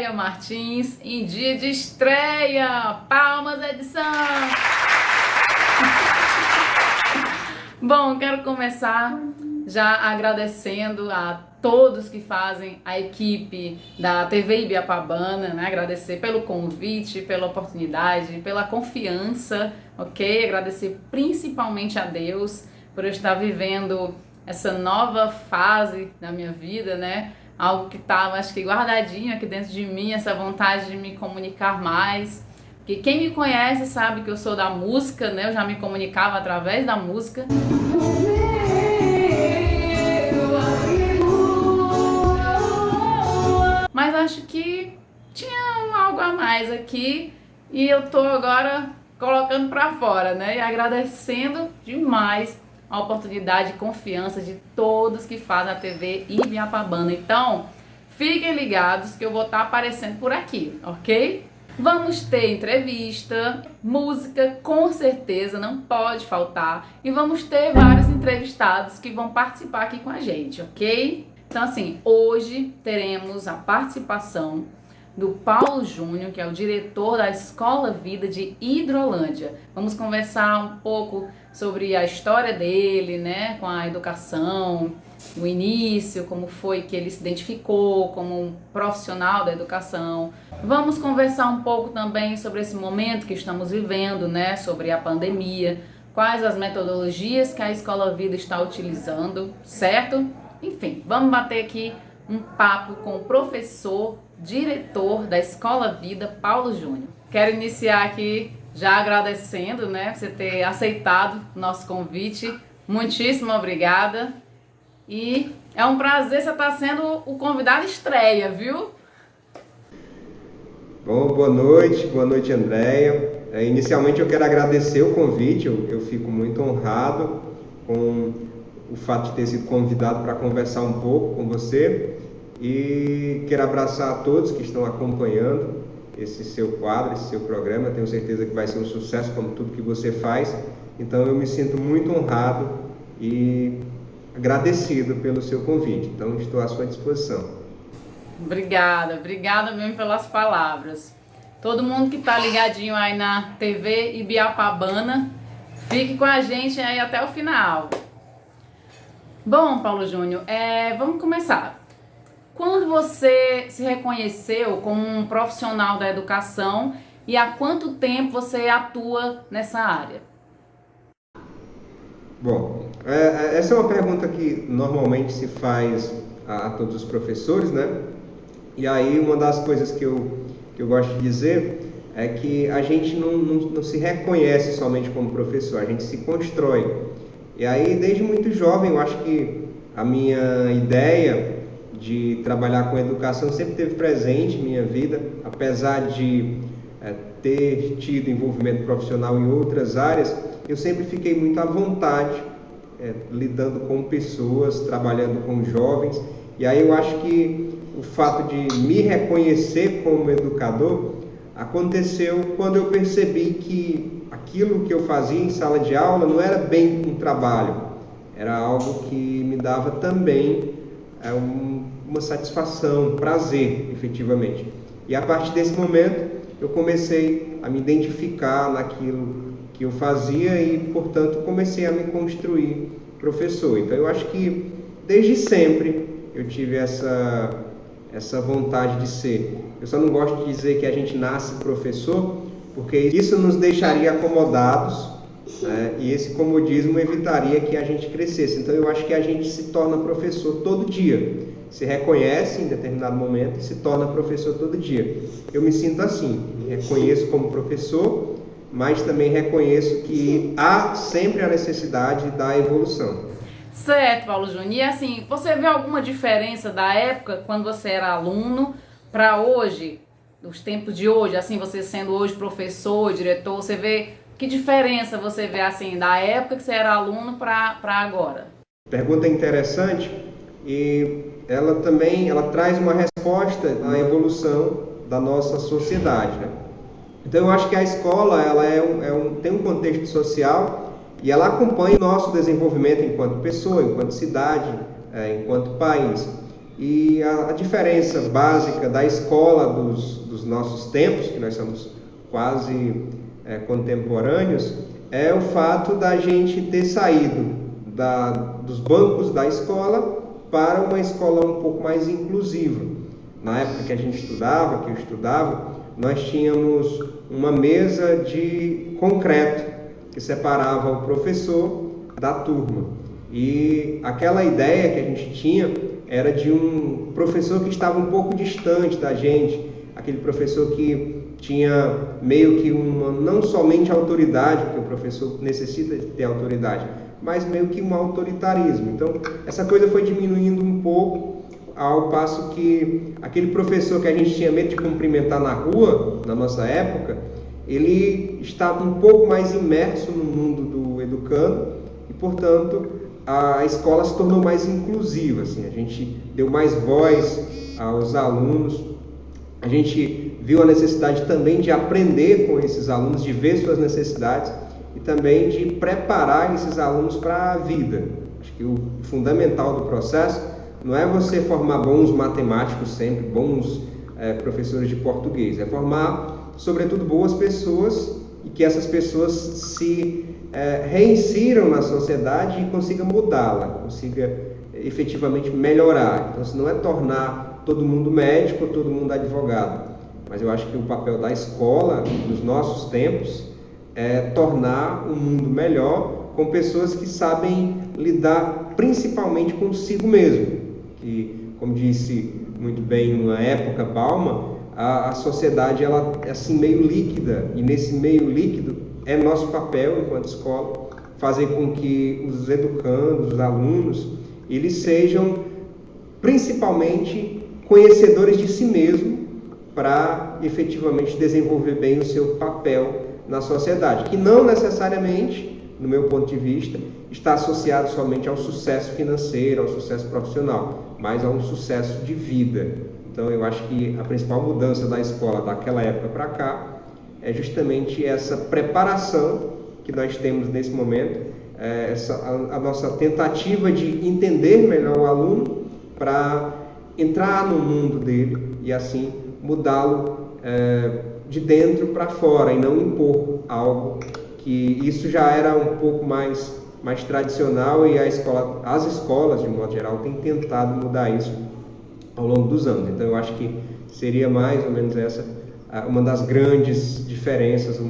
Andréia Martins em dia de estreia. Palmas, edição! Bom, quero começar já agradecendo a todos que fazem a equipe da TV Ibiapabana, né? Agradecer pelo convite, pela oportunidade, pela confiança, ok? Agradecer principalmente a Deus por eu estar vivendo essa nova fase da minha vida, né? Algo que estava, acho que guardadinho aqui dentro de mim, essa vontade de me comunicar mais. Porque quem me conhece sabe que eu sou da música, né? Eu já me comunicava através da música. Mas acho que tinha algo a mais aqui e eu tô agora colocando para fora, né? E agradecendo demais a oportunidade e confiança de todos que fazem a TV Ibiapabana. Então, fiquem ligados que eu vou estar aparecendo por aqui, ok? Vamos ter entrevista, música, com certeza, não pode faltar. E vamos ter vários entrevistados que vão participar aqui com a gente, ok? Então, assim, hoje teremos a participação do Paulo Júnior, que é o diretor da Escola Vida de Hidrolândia. Vamos conversar um pouco sobre a história dele, né, com a educação, o início, como foi que ele se identificou como um profissional da educação. Vamos conversar um pouco também sobre esse momento que estamos vivendo, né, sobre a pandemia, quais as metodologias que a Escola Vida está utilizando, certo? Enfim, vamos bater aqui um papo com o professor, diretor da Escola Vida, Paulo Júnior. Quero iniciar aqui já agradecendo, né, você ter aceitado o nosso convite. Muitíssimo obrigada. E é um prazer você estar sendo o convidado estreia, viu? Bom, boa noite Andréia. Inicialmente eu quero agradecer o convite, eu fico muito honrado com o fato de ter sido convidado para conversar um pouco com você e quero abraçar a todos que estão acompanhando esse seu quadro, esse seu programa. Tenho certeza que vai ser um sucesso como tudo que você faz, então eu me sinto muito honrado e agradecido pelo seu convite, então estou à sua disposição. Obrigada mesmo pelas palavras. Todo mundo que está ligadinho aí na TV Ibiapabana, fique com a gente aí até o final. Bom, Paulo Júnior, vamos começar. Quando você se reconheceu como um profissional da educação e há quanto tempo você atua nessa área? Bom, essa é uma pergunta que normalmente se faz a todos os professores, né? E aí uma das coisas que eu gosto de dizer é que a gente não se reconhece somente como professor, a gente se constrói. E aí, desde muito jovem, eu acho que a minha ideia de trabalhar com educação sempre esteve presente em minha vida, apesar de ter tido envolvimento profissional em outras áreas, eu sempre fiquei muito à vontade lidando com pessoas, trabalhando com jovens. E aí eu acho que o fato de me reconhecer como educador aconteceu quando eu percebi que aquilo que eu fazia em sala de aula não era bem um trabalho, era algo que me dava também uma satisfação, um prazer, efetivamente. E a partir desse momento eu comecei a me identificar naquilo que eu fazia e, portanto, comecei a me construir professor. Então eu acho que desde sempre eu tive essa vontade de ser. Eu só não gosto de dizer que a gente nasce professor, porque isso nos deixaria acomodados, né? E esse comodismo evitaria que a gente crescesse. Então eu acho que a gente se torna professor todo dia, se reconhece em determinado momento e se torna professor todo dia. Eu me sinto assim, me reconheço como professor, mas também reconheço que há sempre a necessidade da evolução. Certo, Paulo Júnior. E assim, você vê alguma diferença da época quando você era aluno para hoje, os tempos de hoje, assim, você sendo hoje professor, diretor, você vê que diferença você vê assim da época que você era aluno para agora? Pergunta interessante e ela traz uma resposta à evolução da nossa sociedade, né? Então eu acho que a escola tem um contexto social e ela acompanha o nosso desenvolvimento enquanto pessoa, enquanto cidade, enquanto país. E a diferença básica da escola dos nossos tempos, que nós somos quase contemporâneos, é o fato da gente ter saído dos bancos da escola para uma escola um pouco mais inclusiva. Na época que a gente estudava, que eu estudava, nós tínhamos uma mesa de concreto que separava o professor da turma. E aquela ideia que a gente tinha era de um professor que estava um pouco distante da gente, aquele professor que tinha meio que não somente autoridade, porque o professor necessita de ter autoridade, mas meio que um autoritarismo. Então, essa coisa foi diminuindo um pouco, ao passo que aquele professor que a gente tinha medo de cumprimentar na rua, na nossa época, ele estava um pouco mais imerso no mundo do educando e, portanto, a escola se tornou mais inclusiva. Assim, a gente deu mais voz aos alunos, a gente viu a necessidade também de aprender com esses alunos, de ver suas necessidades e também de preparar esses alunos para a vida. Acho que o fundamental do processo não é você formar bons matemáticos sempre, bons professores de português, é formar, sobretudo, boas pessoas e que essas pessoas se reinsiram na sociedade e consigam mudá-la, consiga efetivamente melhorar. Então, se não é tornar todo mundo médico, todo mundo advogado, mas eu acho que o papel da escola, nos nossos tempos, é tornar o mundo melhor com pessoas que sabem lidar principalmente consigo mesmo. Que, como disse muito bem uma época Bauman, a sociedade ela é assim meio líquida, e nesse meio líquido é nosso papel enquanto escola fazer com que os educandos, os alunos, eles sejam principalmente conhecedores de si mesmo para efetivamente desenvolver bem o seu papel na sociedade, que não necessariamente, no meu ponto de vista, está associado somente ao sucesso financeiro, ao sucesso profissional, mas a um sucesso de vida. Então, eu acho que a principal mudança da escola daquela época para cá é justamente essa preparação que nós temos nesse momento, a nossa tentativa de entender melhor o aluno para entrar no mundo dele e assim mudá-lo de dentro para fora e não impor algo, que isso já era um pouco mais tradicional e as escolas, de modo geral, têm tentado mudar isso ao longo dos anos. Então, eu acho que seria mais ou menos essa uma das grandes diferenças,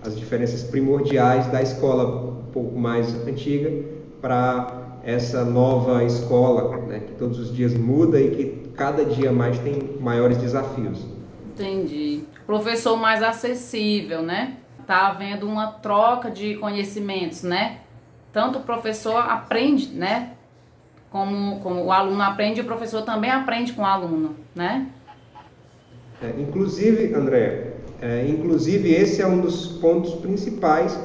as diferenças primordiais da escola um pouco mais antiga para essa nova escola, né, que todos os dias muda e que cada dia mais tem maiores desafios. Entendi. Professor mais acessível, né? Tá havendo uma troca de conhecimentos, né? Tanto o professor aprende, né? Como o aluno aprende, o professor também aprende com o aluno, né? Inclusive, André, esse é um dos pontos principais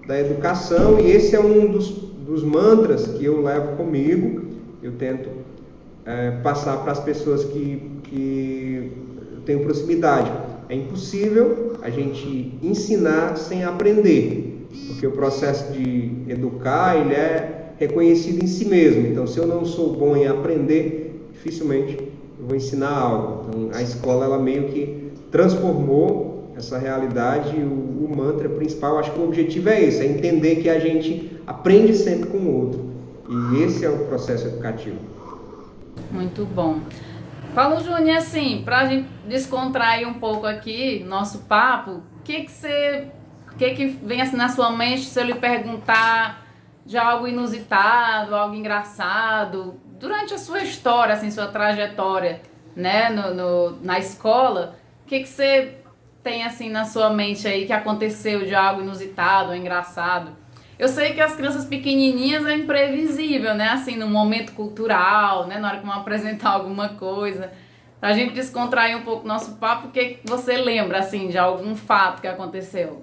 da educação e esse é um dos mantras que eu levo comigo. Eu tento passar para as pessoas que eu tenho proximidade. É impossível a gente ensinar sem aprender, porque o processo de educar ele é reconhecido em si mesmo. Então, se eu não sou bom em aprender, dificilmente eu vou ensinar algo. Então, a escola ela meio que transformou essa realidade. O mantra principal, acho que o objetivo é esse, é entender que a gente aprende sempre com o outro. E esse é o processo educativo. Muito bom. Paulo Júnior, assim, para a gente descontrair um pouco aqui nosso papo, o que vem assim na sua mente se eu lhe perguntar de algo inusitado, algo engraçado, durante a sua história, assim, sua trajetória, né, na escola, o que você tem assim na sua mente aí que aconteceu de algo inusitado, engraçado? Eu sei que as crianças pequenininhas é imprevisível, né, assim, no momento cultural, né, na hora que vão apresentar alguma coisa. Pra gente descontrair um pouco o nosso papo, o que você lembra, assim, de algum fato que aconteceu?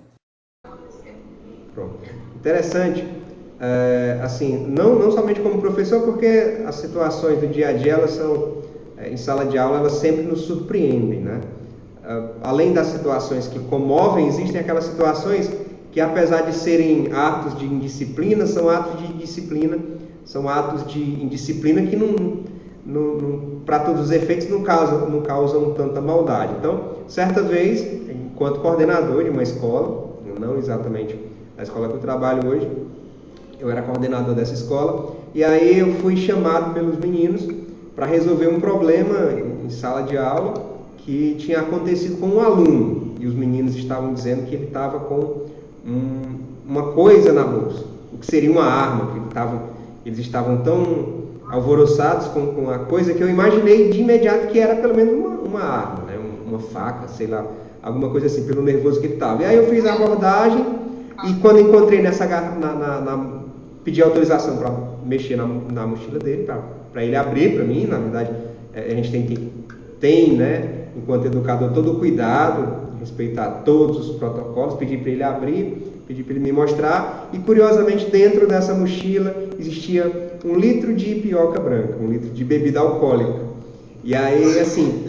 Pronto. Interessante. Assim, não somente como professor, porque as situações do dia a dia, elas são, em sala de aula, elas sempre nos surpreendem, né? Além das situações que comovem, existem aquelas situações que, apesar de serem atos de indisciplina, são atos de indisciplina que para todos os efeitos, não causam tanta maldade. Então, certa vez, enquanto coordenador de uma escola, não exatamente a escola que eu trabalho hoje, eu era coordenador dessa escola, e aí eu fui chamado pelos meninos para resolver um problema em sala de aula que tinha acontecido com um aluno, e os meninos estavam dizendo que ele estava com uma coisa na bolsa, o que seria uma arma, que eles estavam tão alvoroçados com a coisa que eu imaginei de imediato que era pelo menos uma arma, né? Uma faca, sei lá, alguma coisa assim, pelo nervoso que ele estava. E aí eu fiz a abordagem, e quando encontrei pedi autorização para mexer na mochila dele, para ele abrir para mim. Na verdade, a gente tem, né, enquanto educador, todo o cuidado, respeitar todos os protocolos, pedi para ele abrir, pedi para ele me mostrar, e curiosamente dentro dessa mochila existia 1 litro de ipioca branca, 1 litro de bebida alcoólica. E aí, assim,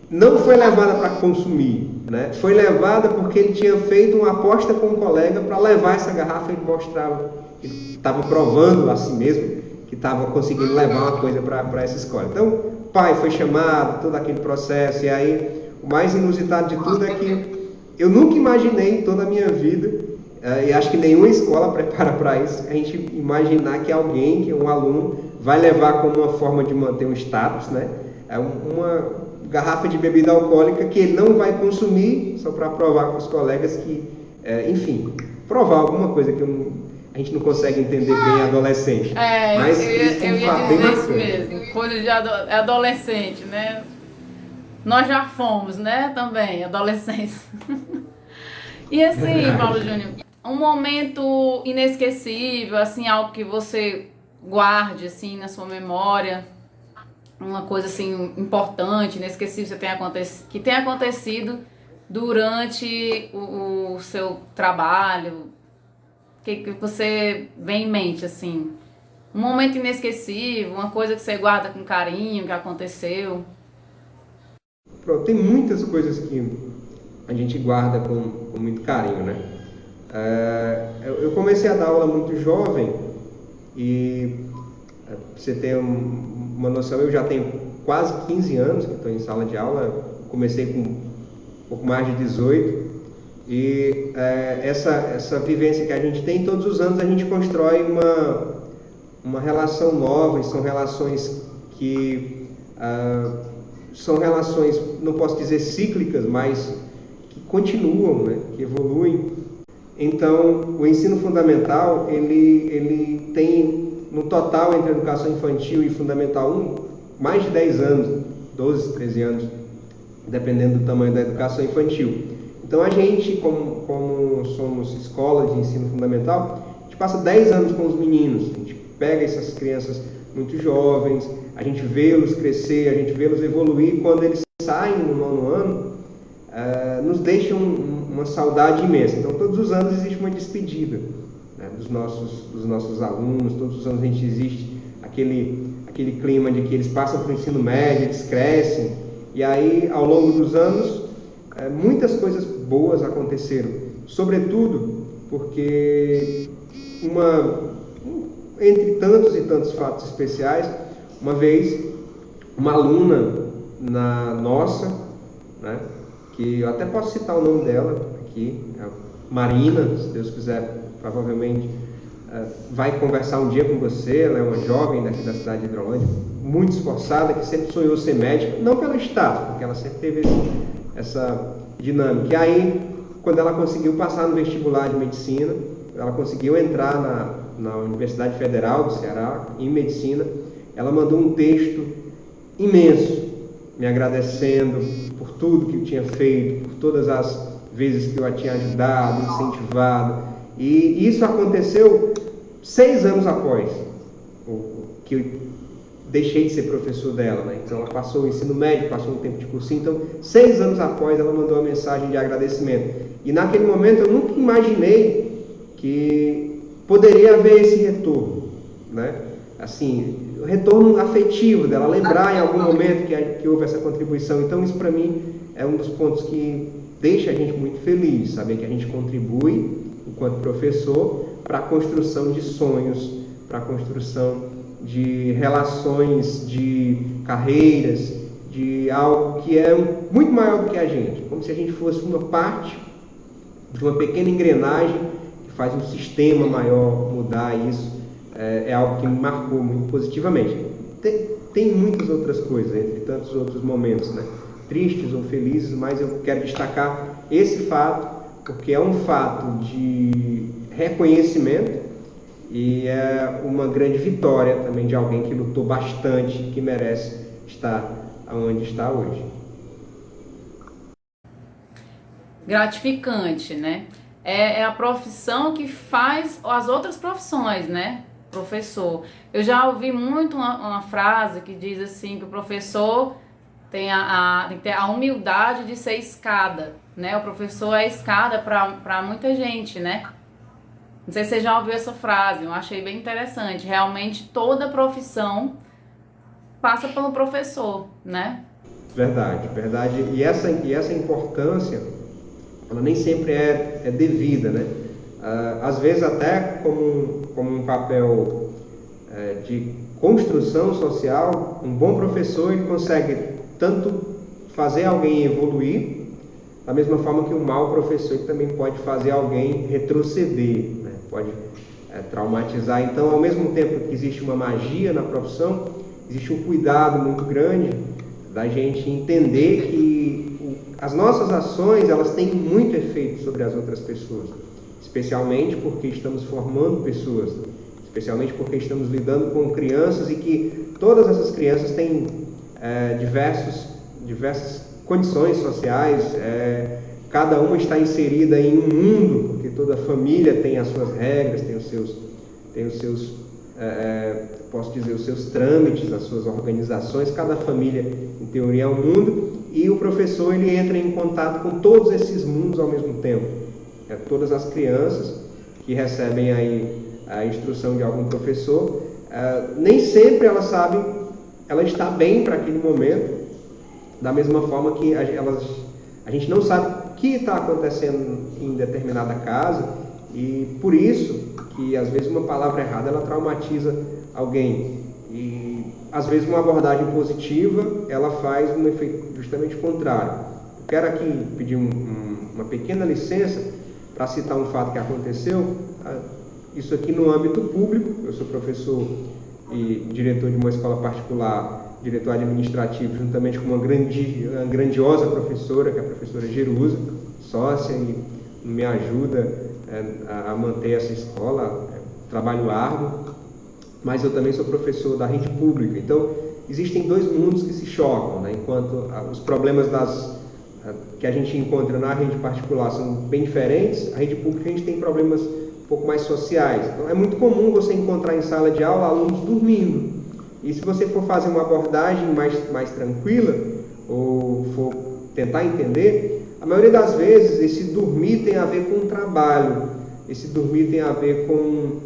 não foi levada para consumir, né? Foi levada porque ele tinha feito uma aposta com um colega para levar essa garrafa e mostrar, ele estava provando a si mesmo que estava conseguindo levar uma coisa para essa escola. Então, o pai foi chamado, todo aquele processo, e aí o mais inusitado de tudo é que eu nunca imaginei em toda a minha vida, e acho que nenhuma escola prepara para isso, a gente imaginar que alguém, que é um aluno, vai levar como uma forma de manter um status, né? Uma garrafa de bebida alcoólica que ele não vai consumir, só para provar com os colegas que, enfim, provar alguma coisa que a gente não consegue entender bem adolescente. Mas eu ia dizer isso mesmo, coisa de adolescente, né? Nós já fomos, né, também, adolescentes. E assim, Paulo Júnior, um momento inesquecível, assim, algo que você guarde, assim, na sua memória, uma coisa, assim, importante, inesquecível que tenha acontecido durante o seu trabalho, que você vem em mente, assim, um momento inesquecível, uma coisa que você guarda com carinho, que aconteceu. Pronto, tem muitas coisas que a gente guarda com muito carinho, né? Eu comecei a dar aula muito jovem e, pra você ter uma noção, eu já tenho quase 15 anos que estou em sala de aula. Comecei com um pouco mais de 18 e essa vivência que a gente tem, todos os anos a gente constrói uma relação nova, e são relações que são relações, não posso dizer cíclicas, mas que continuam, né? Que evoluem. Então, o ensino fundamental, ele tem, no total, entre a educação infantil e Fundamental 1, mais de 10 anos, 12, 13 anos, dependendo do tamanho da educação infantil. Então, a gente, como somos escola de ensino fundamental, a gente passa 10 anos com os meninos, a gente pega essas crianças muito jovens, a gente vê-los crescer, a gente vê-los evoluir. Quando eles saem no 9º ano, nos deixam uma saudade imensa. Então, todos os anos existe uma despedida, né, dos nossos alunos. Todos os anos a gente existe aquele clima de que eles passam para o ensino médio, eles crescem, e aí, ao longo dos anos, muitas coisas boas aconteceram, sobretudo porque entre tantos e tantos fatos especiais, uma vez uma aluna nossa, né, que eu até posso citar o nome dela aqui, a Marina, se Deus quiser, provavelmente vai conversar um dia com você. Ela é uma jovem daqui da cidade de Hidrolândia, muito esforçada, que sempre sonhou ser médica, não pelo status, porque ela sempre teve essa dinâmica. E aí, quando ela conseguiu passar no vestibular de medicina, ela conseguiu entrar na Universidade Federal do Ceará, em medicina, ela mandou um texto imenso, me agradecendo por tudo que eu tinha feito, por todas as vezes que eu a tinha ajudado, incentivado. E isso aconteceu 6 anos após que eu deixei de ser professor dela, né? Então ela passou o ensino médio, passou um tempo de cursinho. Então, 6 anos após, ela mandou uma mensagem de agradecimento. E naquele momento eu nunca imaginei que poderia haver esse retorno, né? Assim, o retorno afetivo dela, lembrar em algum momento que houve essa contribuição. Então, isso para mim é um dos pontos que deixa a gente muito feliz, saber que a gente contribui, enquanto professor, para a construção de sonhos para a construção de relações, de carreiras, de algo que é muito maior do que a gente, como se a gente fosse uma parte de uma pequena engrenagem que faz um sistema maior mudar. Isso é algo que me marcou muito positivamente. Tem muitas outras coisas, entre tantos outros momentos, né? Tristes ou felizes, mas eu quero destacar esse fato, porque é um fato de reconhecimento e é uma grande vitória também de alguém que lutou bastante, que merece estar onde está hoje. Gratificante, né? É a profissão que faz as outras profissões, né? Professor. Eu já ouvi muito uma frase que diz assim, que o professor tem tem que ter a humildade de ser escada, né? O professor é escada para muita gente, né? Não sei se você já ouviu essa frase, eu achei bem interessante. Realmente toda profissão passa pelo professor, né? Verdade, verdade. E essa importância, ela nem sempre é devida, né? Às vezes até como um papel de construção social, um bom professor ele consegue tanto fazer alguém evoluir, da mesma forma que um mau professor também pode fazer alguém retroceder, né? Pode traumatizar. Então, ao mesmo tempo que existe uma magia na profissão, existe um cuidado muito grande da gente entender que as nossas ações elas têm muito efeito sobre as outras pessoas, especialmente porque estamos formando pessoas, especialmente porque estamos lidando com crianças e que todas essas crianças têm diversas condições sociais, cada uma está inserida em um mundo, porque toda família tem as suas regras, tem os seus posso dizer, os seus trâmites, as suas organizações. Cada família, em teoria, é um mundo, e o professor ele entra em contato com todos esses mundos ao mesmo tempo. Todas as crianças que recebem aí a instrução de algum professor, nem sempre ela está bem para aquele momento, da mesma forma que a gente não sabe o que está acontecendo em determinada casa, e por isso que às vezes uma palavra errada ela traumatiza alguém, e às vezes uma abordagem positiva ela faz um efeito justamente contrário. Eu quero aqui pedir uma pequena licença para citar um fato que aconteceu, isso aqui no âmbito público. Eu sou professor e diretor de uma escola particular, diretor administrativo, juntamente com uma grandiosa professora, que é a professora Jerusa, sócia, e me ajuda a manter essa escola, trabalho árduo, mas eu também sou professor da rede pública. Então, existem dois mundos que se chocam, né? Enquanto os problemas que a gente encontra na rede particular são bem diferentes, a rede pública a gente tem problemas um pouco mais sociais. Então, é muito comum você encontrar em sala de aula alunos dormindo. E se você for fazer uma abordagem mais tranquila, ou for tentar entender, a maioria das vezes esse dormir tem a ver com o trabalho, esse dormir tem a ver com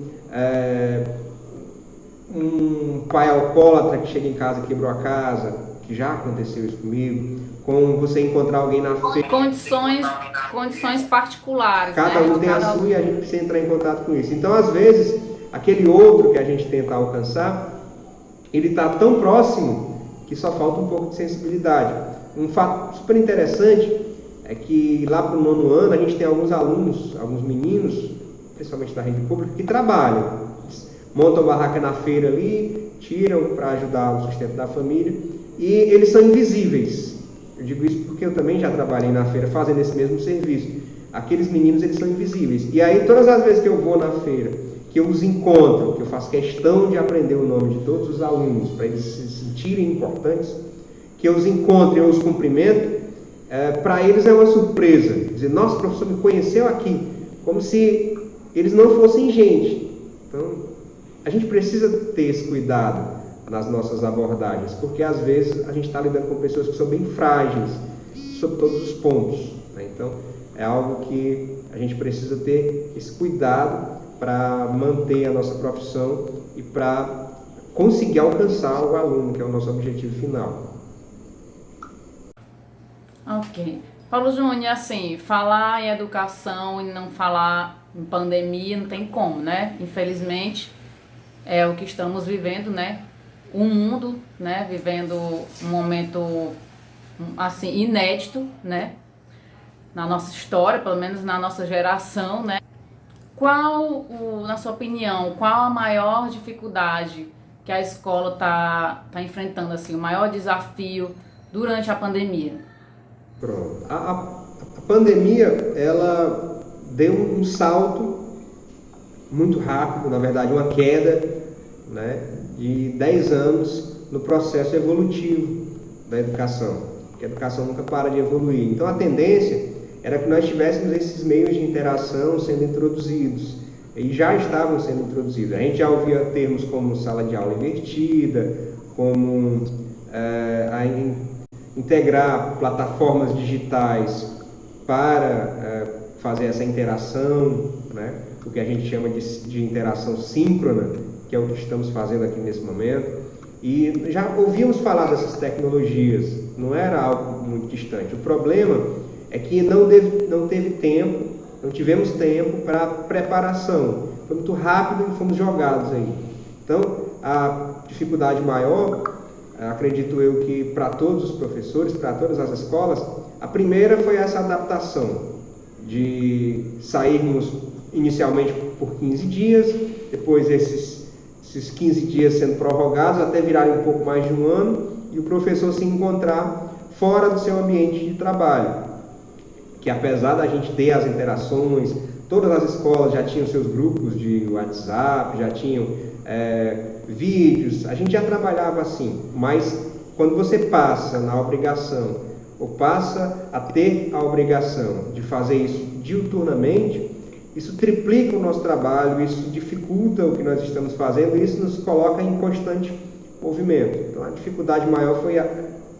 um pai alcoólatra que chega em casa e quebrou a casa, que já aconteceu isso comigo, com você encontrar alguém na feira. Condições particulares. Cada né? um tem a sua e a gente precisa entrar em contato com isso. Então, às vezes, aquele outro que a gente tenta alcançar, ele está tão próximo que só falta um pouco de sensibilidade. Um fato super interessante é que lá para o 9º ano a gente tem alguns alunos, alguns meninos, principalmente da rede pública, que trabalham. Montam barraca na feira ali, tiram para ajudar o sustento da família, e eles são invisíveis. Eu digo isso porque eu também já trabalhei na feira fazendo esse mesmo serviço. Aqueles meninos, eles são invisíveis. E aí, todas as vezes que eu vou na feira, que eu os encontro, que eu faço questão de aprender o nome de todos os alunos, para eles se sentirem importantes, que eu os encontro e eu os cumprimento, para eles é uma surpresa. Dizer, nossa, o professor me conheceu aqui, como se eles não fossem gente. Então, a gente precisa ter esse cuidado nas nossas abordagens, porque às vezes a gente está lidando com pessoas que são bem frágeis, sob todos os pontos, né? Então, é algo que a gente precisa ter esse cuidado para manter a nossa profissão e para conseguir alcançar o aluno, que é o nosso objetivo final. Ok. Paulo Júnior, assim, falar em educação e não falar em pandemia não tem como, né? Infelizmente, é o que estamos vivendo, né? O mundo, né? Vivendo um momento assim inédito, né? Na nossa história, pelo menos na nossa geração, né? Na sua opinião, qual a maior dificuldade que a escola tá enfrentando, assim, o maior desafio durante a pandemia? Pronto. A pandemia, ela deu um salto muito rápido, na verdade, uma queda, né, de 10 anos no processo evolutivo da educação, porque a educação nunca para de evoluir. Então, a tendência era que nós tivéssemos esses meios de interação sendo introduzidos, e já estavam sendo introduzidos. A gente já ouvia termos como sala de aula invertida, como integrar plataformas digitais para fazer essa interação, né? O que a gente chama de interação síncrona, que é o que estamos fazendo aqui nesse momento. E já ouvíamos falar dessas tecnologias, não era algo muito distante. O problema é que não teve tempo, não tivemos tempo para preparação. Foi muito rápido e fomos jogados aí. Então, a dificuldade maior, acredito eu que para todos os professores, para todas as escolas, a primeira foi essa adaptação de sairmos inicialmente por 15 dias, depois esses 15 dias sendo prorrogados até virarem um pouco mais de um ano, e o professor se encontrar fora do seu ambiente de trabalho, que apesar da gente ter as interações, todas as escolas já tinham seus grupos de WhatsApp, já tinham vídeos, a gente já trabalhava assim, mas quando você passa na obrigação, ou passa a ter a obrigação de fazer isso diuturnamente, isso triplica o nosso trabalho, isso dificulta o que nós estamos fazendo e isso nos coloca em constante movimento. Então a dificuldade maior foi,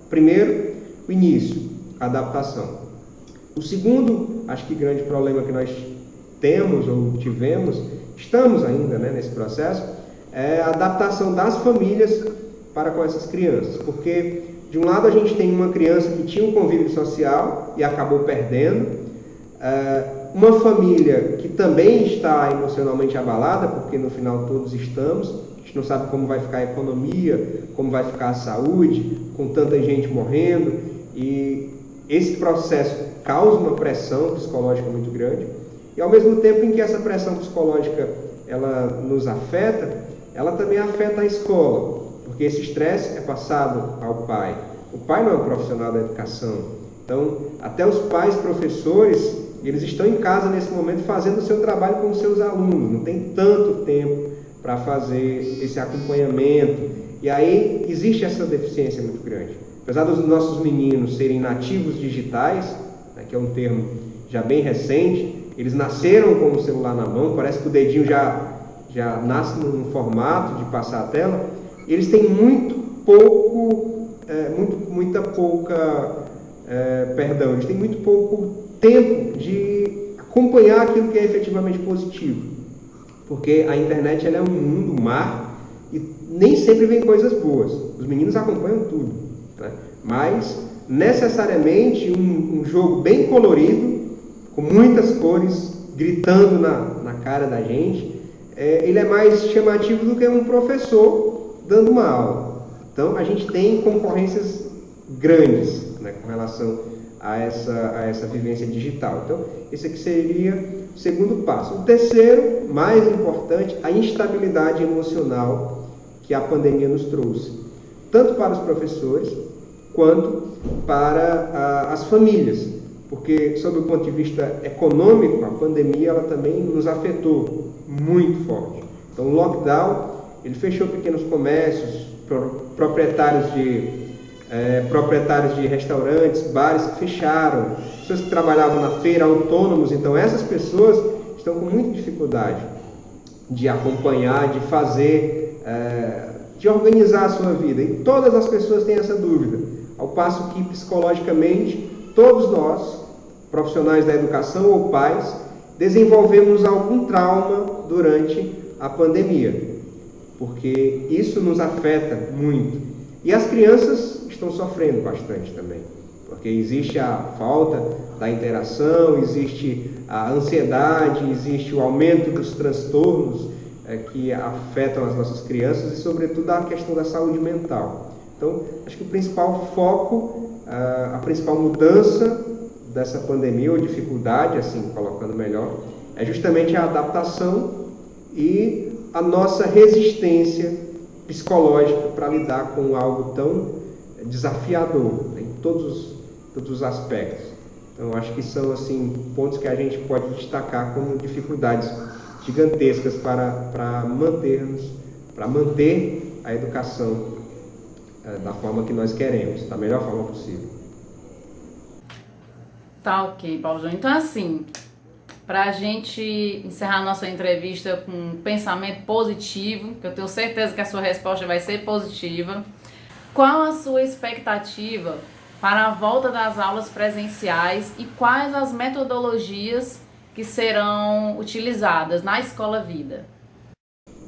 primeiro, o início, a adaptação. O segundo, acho que grande problema que nós temos ou tivemos, estamos ainda, né, nesse processo, é a adaptação das famílias para com essas crianças. Porque, de um lado, a gente tem uma criança que tinha um convívio social e acabou perdendo, uma família que também está emocionalmente abalada, porque no final todos estamos, a gente não sabe como vai ficar a economia, como vai ficar a saúde, com tanta gente morrendo, e esse processo causa uma pressão psicológica muito grande, e ao mesmo tempo em que essa pressão psicológica ela nos afeta, ela também afeta a escola, porque esse estresse é passado ao pai. O pai não é um profissional da educação, então até os pais professores, eles estão em casa nesse momento fazendo o seu trabalho com os seus alunos, não tem tanto tempo para fazer esse acompanhamento, e aí existe essa deficiência muito grande. Apesar dos nossos meninos serem nativos digitais, né, que é um termo já bem recente, eles nasceram com o celular na mão, parece que o dedinho já nasce num formato de passar a tela, eles têm eles têm muito pouco tempo de acompanhar aquilo que é efetivamente positivo, porque a internet ela é um mundo, um mar, e nem sempre vem coisas boas. Os meninos acompanham tudo, né? Mas necessariamente um jogo bem colorido, com muitas cores gritando na cara da gente, ele é mais chamativo do que um professor dando uma aula. Então a gente tem concorrências grandes, né, com relação a essa vivência digital. Então esse aqui seria o segundo passo. O terceiro, mais importante, a instabilidade emocional que a pandemia nos trouxe, tanto para os professores quanto para as famílias, porque sob o ponto de vista econômico, a pandemia ela também nos afetou muito forte. Então o lockdown, ele fechou pequenos comércios, proprietários de restaurantes, bares que fecharam, pessoas que trabalhavam na feira, autônomos. Então essas pessoas estão com muita dificuldade de acompanhar, de fazer, de organizar a sua vida. E todas as pessoas têm essa dúvida, ao passo que psicologicamente todos nós, profissionais da educação ou pais, desenvolvemos algum trauma durante a pandemia, porque isso nos afeta muito. E as crianças estão sofrendo bastante também, porque existe a falta da interação, existe a ansiedade, existe o aumento dos transtornos que afetam as nossas crianças e, sobretudo, a questão da saúde mental. Então, acho que o principal foco, a principal mudança dessa pandemia, ou dificuldade, assim, colocando melhor, é justamente a adaptação e a nossa resistência psicológica para lidar com algo tão desafiador, né, em todos os aspectos. Então, acho que são assim pontos que a gente pode destacar como dificuldades gigantescas para manter a educação da forma que nós queremos, da melhor forma possível. Tá ok, Paulo Júnior. Então, assim, para a gente encerrar nossa entrevista com um pensamento positivo, que eu tenho certeza que a sua resposta vai ser positiva, qual a sua expectativa para a volta das aulas presenciais e quais as metodologias que serão utilizadas na Escola Vida?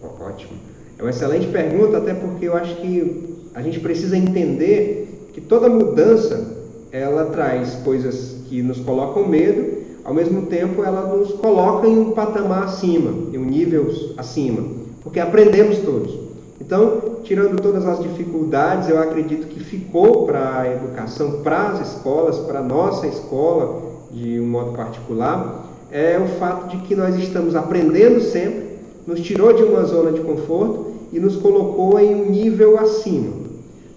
Ótimo. É uma excelente pergunta, até porque eu acho que a gente precisa entender que toda mudança, ela traz coisas que nos colocam medo, ao mesmo tempo ela nos coloca em um patamar acima, em um nível acima, porque aprendemos todos. Então, tirando todas as dificuldades, eu acredito que ficou para a educação, para as escolas, para a nossa escola, de um modo particular, é o fato de que nós estamos aprendendo sempre, nos tirou de uma zona de conforto e nos colocou em um nível acima.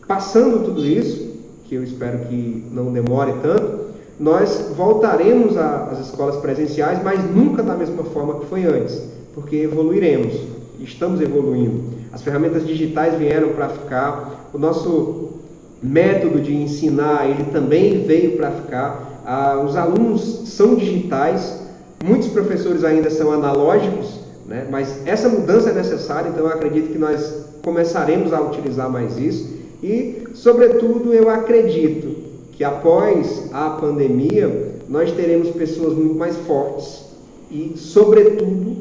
Passando tudo isso, que eu espero que não demore tanto, nós voltaremos às escolas presenciais, mas nunca da mesma forma que foi antes, porque evoluiremos, estamos evoluindo. As ferramentas digitais vieram para ficar, o nosso método de ensinar, ele também veio para ficar. Os alunos são digitais, muitos professores ainda são analógicos, né? Mas essa mudança é necessária, então eu acredito que nós começaremos a utilizar mais isso e, sobretudo, eu acredito que após a pandemia nós teremos pessoas muito mais fortes e, sobretudo,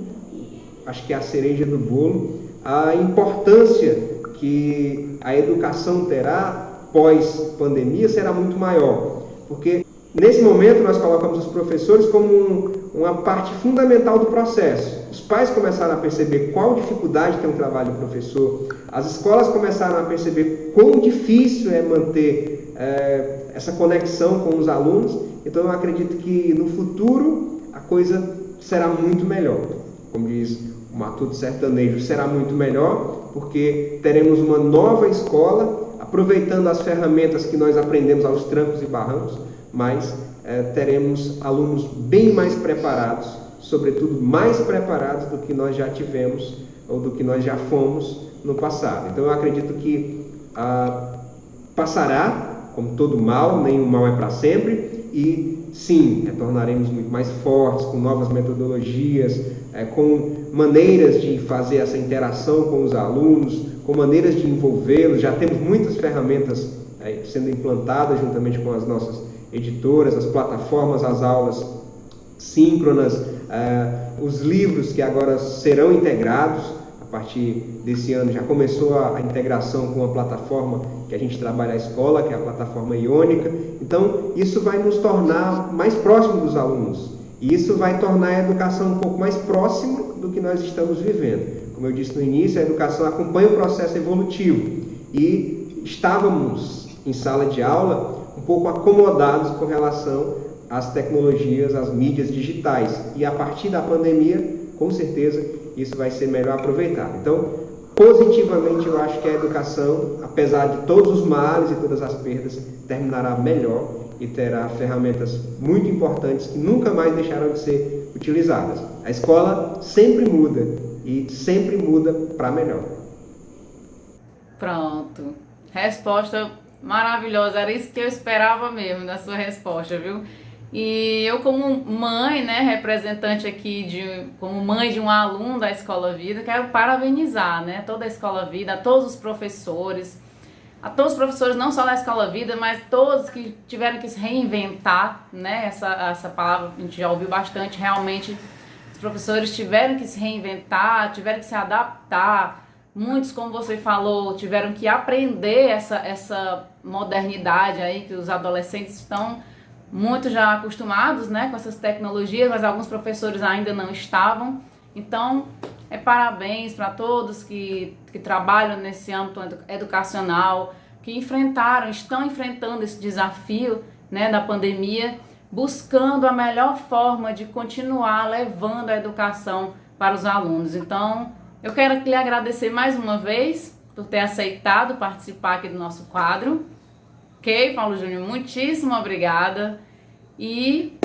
acho que é a cereja do bolo, a importância que a educação terá pós-pandemia será muito maior, porque nesse momento nós colocamos os professores como uma parte fundamental do processo. Os pais começaram a perceber qual dificuldade tem o trabalho do professor, as escolas começaram a perceber quão difícil é manter essa conexão com os alunos, então eu acredito que no futuro a coisa será muito melhor. Como diz o Matuto Sertanejo, será muito melhor, porque teremos uma nova escola, aproveitando as ferramentas que nós aprendemos aos trancos e barrancos, mas teremos alunos bem mais preparados, sobretudo mais preparados do que nós já tivemos ou do que nós já fomos no passado. Então eu acredito que passará, como todo mal, nenhum mal é para sempre, e sim, retornaremos muito mais fortes, com novas metodologias, com maneiras de fazer essa interação com os alunos, com maneiras de envolvê-los. Já temos muitas ferramentas sendo implantadas juntamente com as nossas editoras, as plataformas, as aulas síncronas, os livros que agora serão integrados. A partir desse ano já começou a integração com a plataforma que a gente trabalha a escola, que é a plataforma Iônica. Então, isso vai nos tornar mais próximo dos alunos. E isso vai tornar a educação um pouco mais próxima do que nós estamos vivendo. Como eu disse no início, a educação acompanha o processo evolutivo. E estávamos em sala de aula um pouco acomodados com relação às tecnologias, às mídias digitais. E a partir da pandemia, com certeza, isso vai ser melhor aproveitado. Então, positivamente, eu acho que a educação, apesar de todos os males e todas as perdas, terminará melhor e terá ferramentas muito importantes que nunca mais deixarão de ser utilizadas. A escola sempre muda e sempre muda para melhor. Pronto. Resposta maravilhosa. Era isso que eu esperava mesmo da sua resposta, viu? E eu, como mãe, né, representante aqui, como mãe de um aluno da Escola Vida, quero parabenizar, né, toda a Escola Vida, a todos os professores, não só da Escola Vida, mas todos que tiveram que se reinventar, né, essa palavra a gente já ouviu bastante, realmente os professores tiveram que se reinventar, tiveram que se adaptar, muitos, como você falou, tiveram que aprender essa modernidade aí que os adolescentes estão muito já acostumados, né, com essas tecnologias, mas alguns professores ainda não estavam. Então, parabéns para todos que trabalham nesse âmbito educacional, que estão enfrentando esse desafio, né, da pandemia, buscando a melhor forma de continuar levando a educação para os alunos. Então, eu quero lhe agradecer mais uma vez por ter aceitado participar aqui do nosso quadro. Ok, Paulo Júnior, muitíssimo obrigada e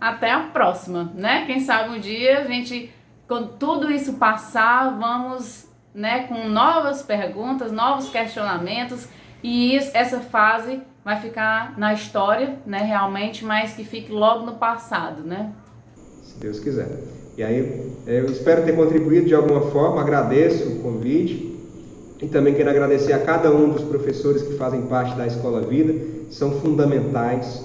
até a próxima, né? Quem sabe um dia a gente, quando tudo isso passar, vamos, né, com novas perguntas, novos questionamentos, e essa fase vai ficar na história, né, realmente, mas que fique logo no passado, né? Se Deus quiser. E aí, eu espero ter contribuído de alguma forma, agradeço o convite e também quero agradecer a cada um dos professores que fazem parte da Escola Vida, são fundamentais,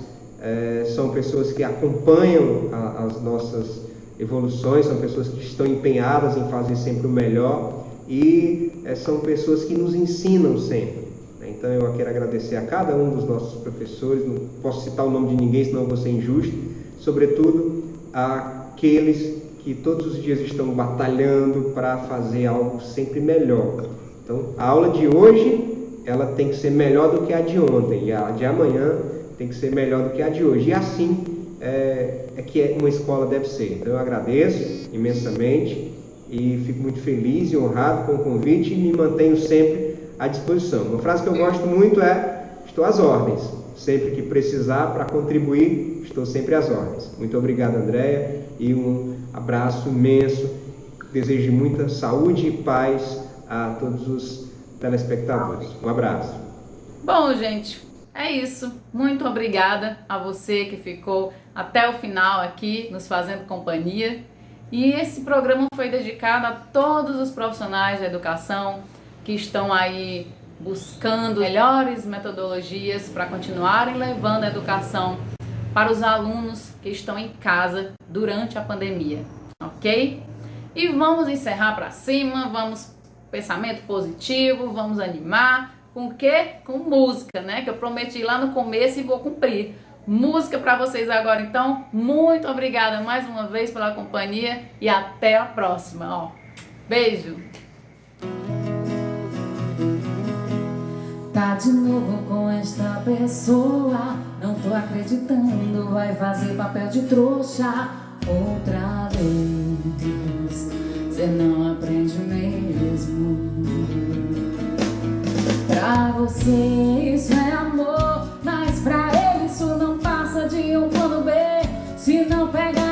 são pessoas que acompanham as nossas evoluções, são pessoas que estão empenhadas em fazer sempre o melhor e são pessoas que nos ensinam sempre. Então eu quero agradecer a cada um dos nossos professores, não posso citar o nome de ninguém, senão eu vou ser injusto, sobretudo aqueles que todos os dias estão batalhando para fazer algo sempre melhor. Então a aula de hoje, ela tem que ser melhor do que a de ontem, e a de amanhã tem que ser melhor do que a de hoje. E assim que uma escola deve ser. Então eu agradeço imensamente e fico muito feliz e honrado com o convite e me mantenho sempre à disposição. Uma frase que eu gosto muito é: estou às ordens. Sempre que precisar para contribuir, estou sempre às ordens. Muito obrigado, Andréia, e um abraço imenso. Desejo muita saúde e paz a todos os telespectadores. Um abraço. Bom, gente, é isso. Muito obrigada a você que ficou até o final aqui nos fazendo companhia. E esse programa foi dedicado a todos os profissionais da educação que estão aí buscando melhores metodologias para continuarem levando a educação para os alunos que estão em casa durante a pandemia, ok? E vamos encerrar para cima, vamos pensamento positivo, vamos animar. Com o quê? Com música, né? Que eu prometi lá no começo e vou cumprir. Música para vocês agora, então. Muito obrigada mais uma vez pela companhia e até a próxima. Beijo! Tá de novo com esta pessoa, não tô acreditando, vai fazer papel de trouxa outra vez. Cê não aprende mesmo. Pra você isso é amor, mas pra ele isso não passa de um plano B. Se não pega